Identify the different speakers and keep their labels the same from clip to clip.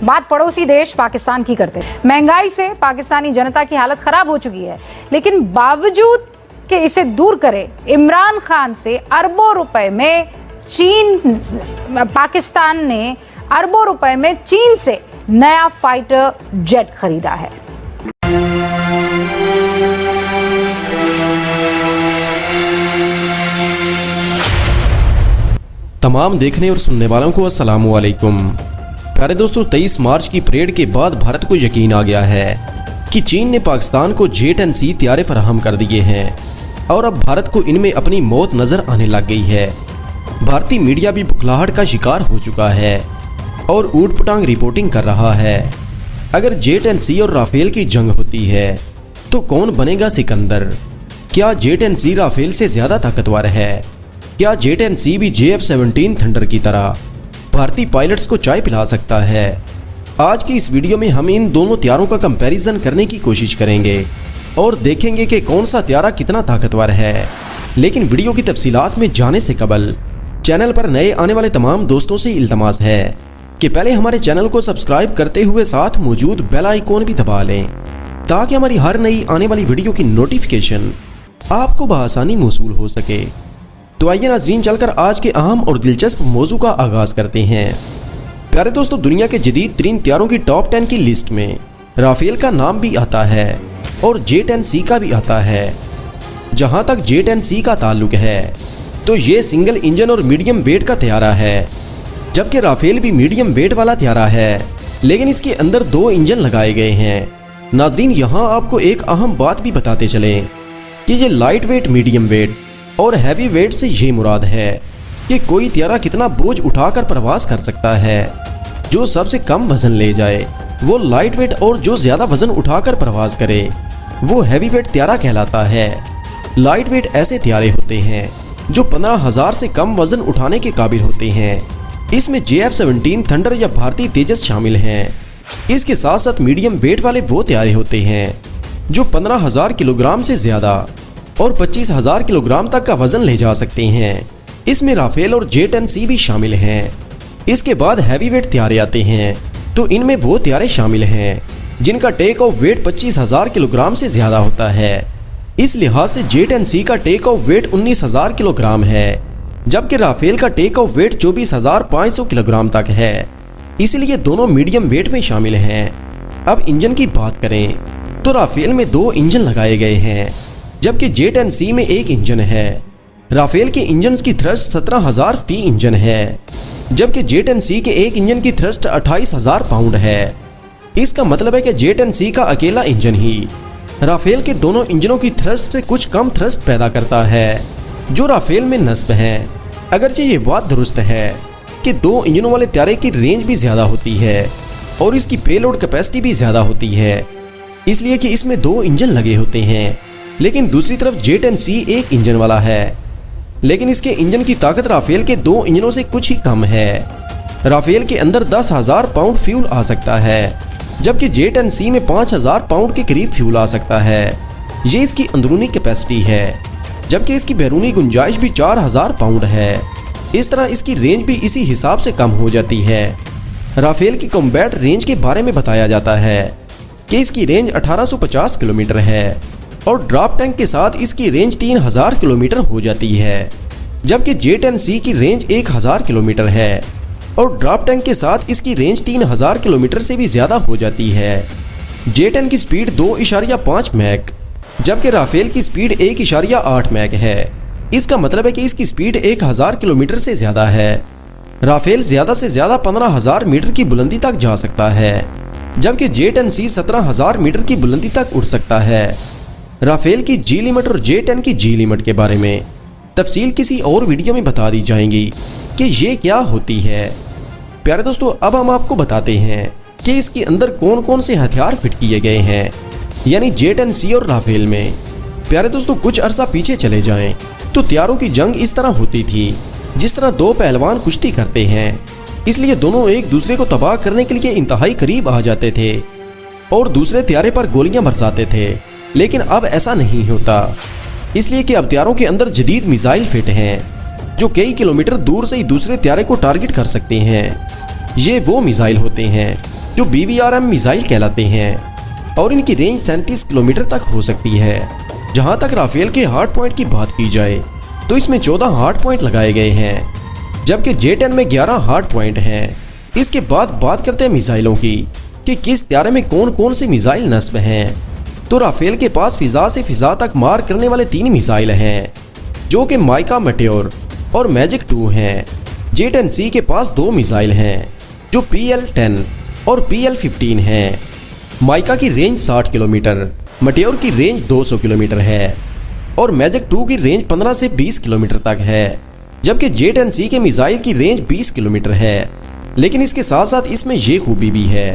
Speaker 1: बात पड़ोसी देश पाकिस्तान की करते हैं। महंगाई से पाकिस्तानी जनता की हालत खराब हो चुकी है, लेकिन बावजूद कि इसे दूर करे, इमरान खान से अरबों रुपए में पाकिस्तान ने अरबों रुपए में चीन से नया फाइटर जेट खरीदा है।
Speaker 2: तमाम देखने और सुनने वालों को अस्सलामु अलैकुम। प्यारे दोस्तों, 23 मार्च की परेड के बाद भारत को यकीन आ गया है कि चीन ने पाकिस्तान को जेट एंड सी हथियार फराहम कर दिए हैं और अब भारत को इनमें अपनी मौत नजर आने लग गई है। भारतीय मीडिया भी बुखलाहट का शिकार हो चुका है और ऊटपटांग रिपोर्टिंग कर रहा है। अगर जेट एंड सी और राफेल की जंग होती है तो कौन बनेगा सिकंदर? क्या जेट एंड सी राफेल से ज्यादा ताकतवर है? क्या जेट एंड सी भी JF-17 थंडर की तरह भारतीय पायलट्स को चाय पिला सकता है? आज की इस वीडियो में हम इन दोनों हथियारों का कंपैरिजन करने की कोशिश करेंगे और देखेंगे कि कौन सा हथियार कितना ताकतवर है। लेकिन वीडियो की तफसीलात में जाने से कबल चैनल पर नए आने वाले तमाम दोस्तों से इल्तमास है कि पहले हमारे चैनल को सब्सक्राइब करते हुए साथ मौजूद बेल आइकॉन भी दबा लें ताकि हमारी हर नई आने वाली वीडियो की नोटिफिकेशन आपको बआसानी मौसूल हो सके। तो आइए नाज़रीन, चलकर आज के अहम और दिलचस्प मौजू का आगाज करते हैं। प्यारे दोस्तों, दुनिया के जदीद तरीन हथियारों की टॉप 10 की लिस्ट में राफेल का नाम भी आता है और जेट एंड सी का भी आता है। जहां तक जेट एंड सी का ताल्लुक है तो ये सिंगल इंजन और मीडियम वेट का हथियारा है, जबकि राफेल भी मीडियम वेट वाला हथियारा है, लेकिन इसके अंदर 2 इंजन लगाए गए हैं। नाज़रीन, यहाँ आपको एक अहम बात भी बताते चलें कि ये लाइट वेट, मीडियम वेट और हैवी वेट से ये मुराद है कि कोई हथियारा कितना बोझ उठाकर प्रवास कर सकता है। जो सबसे कम वजन ले जाए वो लाइट वेट और जो ज्यादा वजन उठाकर प्रवास करे वो हैवी वेट हथियारा कहलाता है। लाइट वेट ऐसे हथियारे होते हैं जो 15,000 से कम वजन उठाने के काबिल होते हैं। इसमें JF-17 थंडर या भारतीय तेजस शामिल हैं। इसके साथ साथ मीडियम वेट वाले वो हथियारे होते हैं जो 15,000 किलोग्राम से ज्यादा और 25,000 किलोग्राम तक का वजन ले जा सकते हैं। इसमें राफेल और जेट एंड सी भी शामिल हैं। इसके बाद हैवी वेट हथियारे आते हैं, तो इनमें वो हथियारे शामिल हैं जिनका टेक ऑफ वेट 25,000 किलोग्राम से ज्यादा होता है। इस लिहाज से जेट एंड सी का टेक ऑफ वेट 19,000 किलोग्राम है, जबकि राफेल का टेक ऑफ वेट 24,500 किलोग्राम तक है। इसलिए दोनों मीडियम वेट में शामिल हैं। अब इंजन की बात करें तो राफेल में 2 इंजन लगाए गए हैं, जबकि जेट एंड सी में 1 इंजन है। राफेल के इंजन की थ्रस्ट 17,000 फी इंजन है, जबकि जेट एंड सी के एक इंजन की थ्रस्ट 28,000 पाउंड है। इसका मतलब है कि जेट एंड सी का अकेला इंजन ही राफेल के दोनों इंजनों की थ्रस्ट से कुछ कम थ्रस्ट पैदा करता है, जो राफेल में नस्ब है। अगरचे ये बात दुरुस्त है कि 2 इंजनों वाले हथियारे की रेंज भी ज्यादा होती है और इसकी पेलोड कैपेसिटी भी ज्यादा होती है, इसलिए कि इसमें 2 इंजन लगे होते हैं। लेकिन दूसरी तरफ जेट एंड सी 1 इंजन वाला है, लेकिन इसके इंजन की ताकत राफेल के 2 इंजनों से कुछ ही कम है। राफेल के अंदर 10,000 पाउंड फ्यूल आ सकता है, जबकि जेट एंड सी में 5,000 पाउंड के करीब फ्यूल आ सकता है। ये इसकी अंदरूनी कैपेसिटी है, जबकि इसकी बैरूनी गुंजाइश भी 4,000 पाउंड है। इस तरह इसकी रेंज भी इसी हिसाब से कम हो जाती है। राफेल की कॉम्बैट रेंज के बारे में बताया जाता है कि इसकी रेंज 1850 किलोमीटर है और ड्रॉप टैंक के साथ इसकी रेंज 3,000 किलोमीटर हो जाती है, जबकि जेट एंड सी की रेंज 1,000 किलोमीटर है और ड्रॉप टैंक के साथ इसकी रेंज 3,000 किलोमीटर से भी ज्यादा हो जाती है। जेट एंड की स्पीड 2.5 मैक, जबकि राफेल की स्पीड 1.8 मैक है। इसका मतलब है कि इसकी स्पीड 1,000 किलोमीटर से ज्यादा है। राफेल ज्यादा से ज्यादा 15,000 मीटर की बुलंदी तक जा सकता है, जबकि जेट एंड सी 17,000 मीटर की बुलंदी तक उड़ सकता है। राफेल की जी लिमिट और जेट एंड की जी लिमिट के बारे में तफसील किसी और वीडियो में बता दी जाएंगी कि ये क्या होती है। प्यारे दोस्तों, अब हम आपको बताते हैं कि इसके अंदर कौन कौन से हथियार फिट किए गए हैं, यानी जेट एंड सी और राफेल में। प्यारे दोस्तों, कुछ अरसा पीछे चले जाएं तो हथियारों की जंग इस तरह होती थी जिस तरह 2 पहलवान कुश्ती करते हैं, इसलिए दोनों एक दूसरे को तबाह करने के लिए इंतहाई करीब आ जाते थे और दूसरे हथियारे पर गोलियां बरसाते थे। लेकिन अब ऐसा नहीं होता, इसलिए कि अब हथियारों के अंदर जदीद मिसाइल फिट हैं जो कई किलोमीटर दूर से ही दूसरे हथियारे को टारगेट कर सकते हैं। ये वो मिसाइल होते हैं जो BBRM मिसाइल कहलाते हैं और इनकी रेंज 37 किलोमीटर तक हो सकती है। जहां तक राफेल के हार्ड पॉइंट की बात की जाए तो इसमें 14 हार्ड पॉइंट लगाए गए हैं, जबकि J-10 में 11 हार्ड पॉइंट हैं। इसके बाद बात करते हैं मिसाइलों की कि किस त्यारे में कौन कौन से मिसाइल नस्ब हैं। तो राफेल के पास फिजा से फिजा तक मार करने वाले 3 मिसाइल हैं, जो कि माइका मेटेओर और मैजिक 2 हैं। J-10C के पास 2 मिसाइल हैं, जो PL-10 और PL-15 हैं। माइका की रेंज 60 किलोमीटर, मेटेओर की रेंज 200 किलोमीटर है और मैजिक 2 की रेंज 15 से 20 किलोमीटर तक है, जबकि J-10C के मिसाइल की रेंज 20 किलोमीटर है। लेकिन इसके साथ साथ इसमें ये खूबी भी है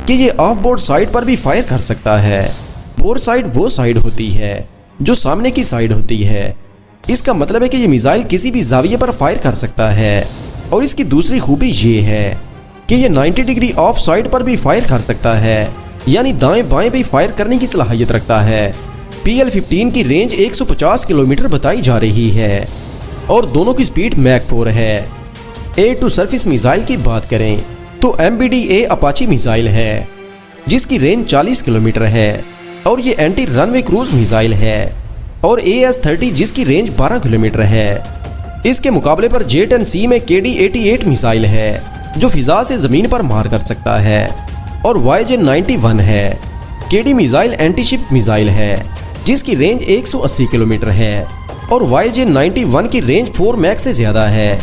Speaker 2: कि ये ऑफ बोर्ड साइड पर भी फायर कर सकता है। बोर्ड साइड वो साइड होती है जो सामने की साइड होती है। इसका मतलब है कि ये मिसाइल किसी भी जाविये पर फायर कर सकता है। और इसकी दूसरी खूबी ये है कि ये 90 डिग्री ऑफ साइड पर भी फायर कर सकता है, यानी दाएं बाएं भी फायर करने की सलाहियत रखता है। PL-15 की रेंज 150 किलोमीटर बताई जा रही है और दोनों की स्पीड मैक 4 है। एयर टू सरफेस मिसाइल की बात करें तो MBDA अपाची मिसाइल है, जिसकी रेंज 40 किलोमीटर है और ये एंटी रनवे क्रूज मिसाइल है। और AS-30 जिसकी रेंज 12 किलोमीटर है। इसके मुकाबले पर J-10C में KD-88 मिसाइल है, जो फिजा से जमीन पर मार कर सकता है। और YJ-91 है, KD मिसाइल एंटीशिप मिसाइल है, जिसकी रेंज 180 किलोमीटर है और YJ-91 की रेंज 4 मैक से ज्यादा है।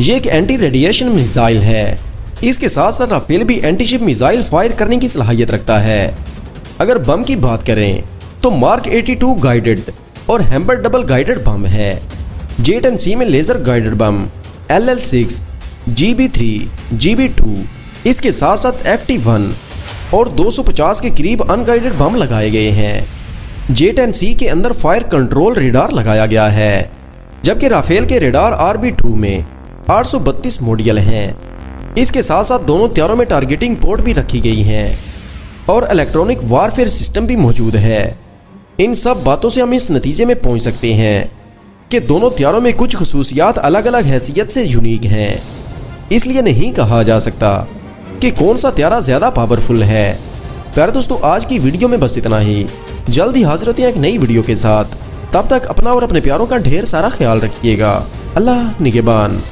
Speaker 2: ये एक एंटी रेडिएशन मिसाइल है। इसके साथ साथ राफेल भी एंटीशिप मिसाइल फायर करने की सलाहियत रखता है। अगर बम की बात करें तो मार्क 82 गाइडेड और हैम्बर डबल गाइडेड बम है। J-10C में laser guided bomb LL6, GB3, GB2, इसके साथ साथ FT1 और 250 के करीब अनगाइडेड बम लगाए गए हैं। J-10C के अंदर फायर कंट्रोल रेडार लगाया गया है, जबकि राफेल के रेडार RB2 में 832 मॉड्यूल हैं। इसके साथ साथ दोनों त्यारों में टारगेटिंग पोर्ट भी रखी गई हैं और इलेक्ट्रॉनिक वारफेयर सिस्टम भी मौजूद है। इन सब बातों से हम इस नतीजे में पहुंच सकते हैं कि दोनों त्यारों में कुछ खसूसियात अलग अलग हैसियत से यूनिक हैं। इसलिए नहीं कहा जा सकता कि कौन सा त्यारा ज़्यादा पावरफुल है। प्यारे दोस्तों, आज की वीडियो में बस इतना ही। जल्द ही हाजिर होते हैं एक नई वीडियो के साथ। तब तक अपना और अपने प्यारों का ढेर सारा ख्याल रखिएगा। अल्लाह निगहबान।